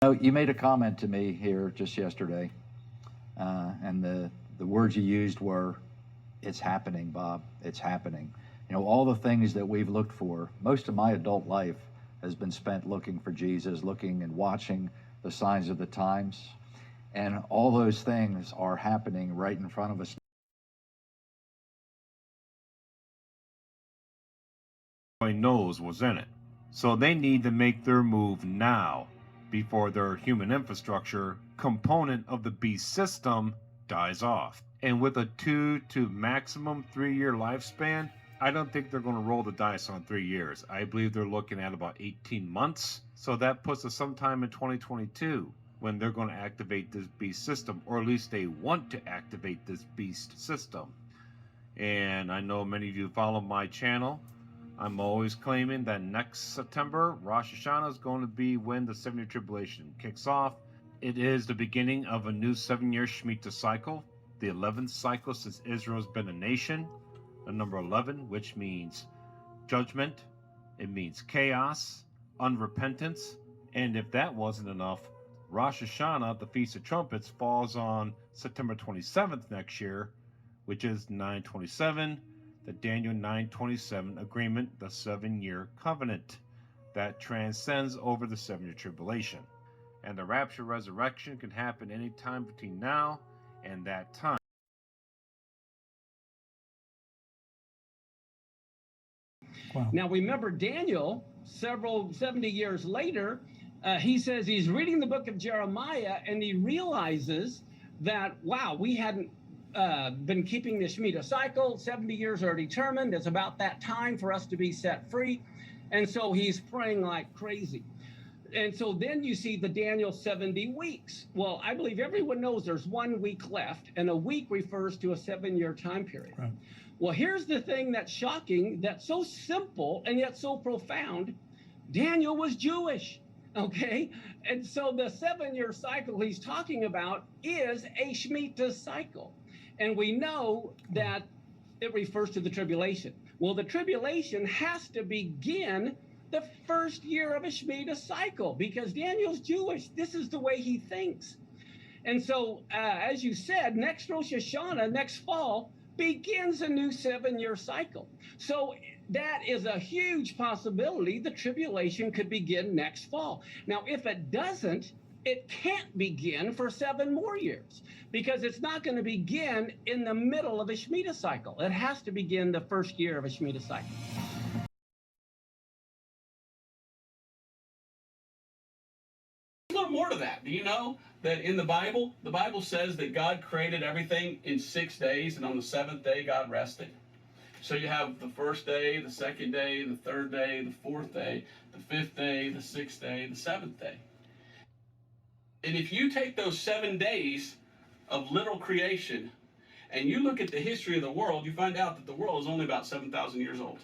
Oh, you made a comment to me here just yesterday, and the words you used were, "It's happening, Bob. It's happening." You know, all the things that we've looked for, most of my adult life has been spent looking for Jesus, looking and watching the signs of the times, and all those things are happening right in front of us. Knows was in it. So they need to make their move now before their human infrastructure component of the beast system dies off. And with a 2 to maximum 3-year lifespan, I don't think they're going to roll the dice on 3 years. I believe they're looking at about 18 months. So that puts us sometime in 2022 when they're going to activate this beast system, or at least they want to activate this beast system. And I know many of you follow my channel. I'm always claiming that next September, Rosh Hashanah is going to be when the 7-year tribulation kicks off. It is the beginning of a new 7-year Shemitah cycle, the 11th cycle since Israel's been a nation. The number 11, which means judgment, it means chaos, unrepentance, and if that wasn't enough, Rosh Hashanah, the Feast of Trumpets, falls on September 27th next year, which is 9/27. The Daniel 9:27 agreement, the 7-year covenant that transcends over the 7-year tribulation. And the rapture resurrection can happen anytime between now and that time. Wow. Now remember, Daniel, 70 years later, he says he's reading the book of Jeremiah and he realizes that, wow, we hadn't been keeping the Shemitah cycle. 70 years are determined. It's about that time for us to be set free. And so he's praying like crazy. And so then you see the Daniel 70 weeks. Well, I believe everyone knows there's 1 week left, and a week refers to a 7-year time period. Right. Well, here's the thing that's shocking, that's so simple and yet so profound. Daniel was Jewish. Okay, and so the 7-year cycle he's talking about is a Shemitah cycle. And we know that it refers to the tribulation. Well, the tribulation has to begin the first year of a Shemitah cycle because Daniel's Jewish. This is the way he thinks. And so, as you said, next Rosh Hashanah, next fall, begins a new 7-year cycle. So that is a huge possibility the tribulation could begin next fall. Now, if it doesn't, it can't begin for 7 more years because it's not going to begin in the middle of a Shemitah cycle. It has to begin the first year of a Shemitah cycle. A little more to that. Do you know that in the Bible says that God created everything in 6 days, and on the 7th day God rested? So you have the first day, the second day, the third day, the 4th day, the 5th day, the 6th day, the 7th day. And if you take those 7 days of literal creation and you look at the history of the world, you find out that the world is only about 7,000 years old.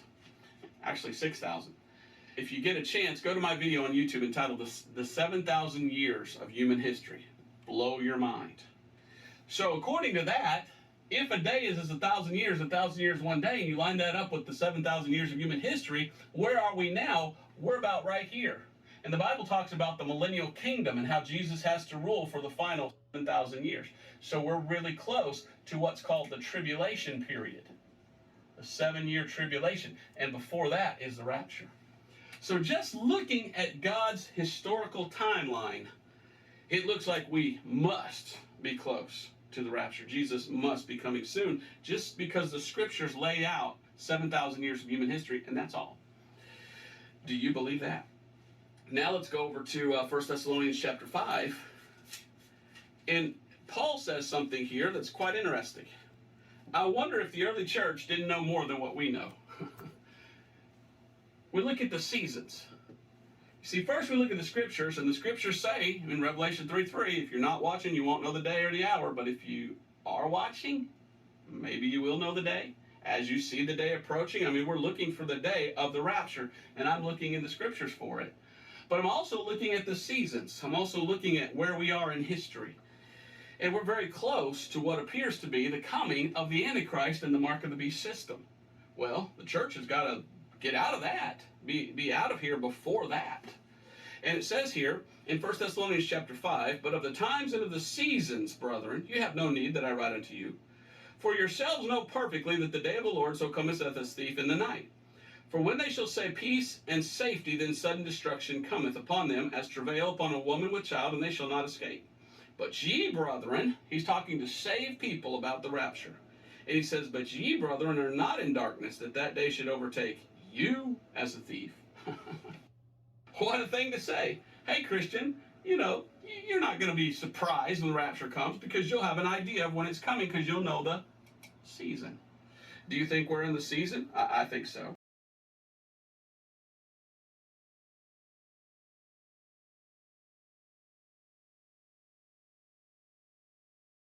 Actually 6,000. If you get a chance, go to my video on YouTube entitled The 7,000 Years of Human History. Blow your mind. So according to that, if a day is 1,000 years, 1,000 years one day, and you line that up with the 7,000 years of human history, where are we now? We're about right here. And the Bible talks about the millennial kingdom and how Jesus has to rule for the final 7,000 years. So we're really close to what's called the tribulation period, the 7-year tribulation. And before that is the rapture. So just looking at God's historical timeline, it looks like we must be close to the rapture. Jesus must be coming soon, just because the scriptures lay out 7,000 years of human history, and that's all. Do you believe that? Now let's go over to 1 Thessalonians chapter 5. And Paul says something here that's quite interesting. I wonder if the early church didn't know more than what we know. We look at the seasons. You see, first we look at the scriptures, and the scriptures say in Revelation 3:3, if you're not watching, you won't know the day or the hour. But if you are watching, maybe you will know the day. As you see the day approaching, I mean, we're looking for the day of the rapture, and I'm looking in the scriptures for it. But I'm also looking at the seasons. I'm also looking at where we are in history. And we're very close to what appears to be the coming of the Antichrist and the mark of the beast system. Well, the church has got to get out of that, be out of here before that. And it says here in 1 Thessalonians chapter 5, but of the times and of the seasons, brethren, you have no need that I write unto you. For yourselves know perfectly that the day of the Lord so cometh as a thief in the night. For when they shall say peace and safety, then sudden destruction cometh upon them, as travail upon a woman with child, and they shall not escape. But ye, brethren, he's talking to saved people about the rapture. And he says, but ye, brethren, are not in darkness, that that day should overtake you as a thief. What a thing to say. Hey, Christian, you know, you're not going to be surprised when the rapture comes, because you'll have an idea of when it's coming, because you'll know the season. Do you think we're in the season? I think so.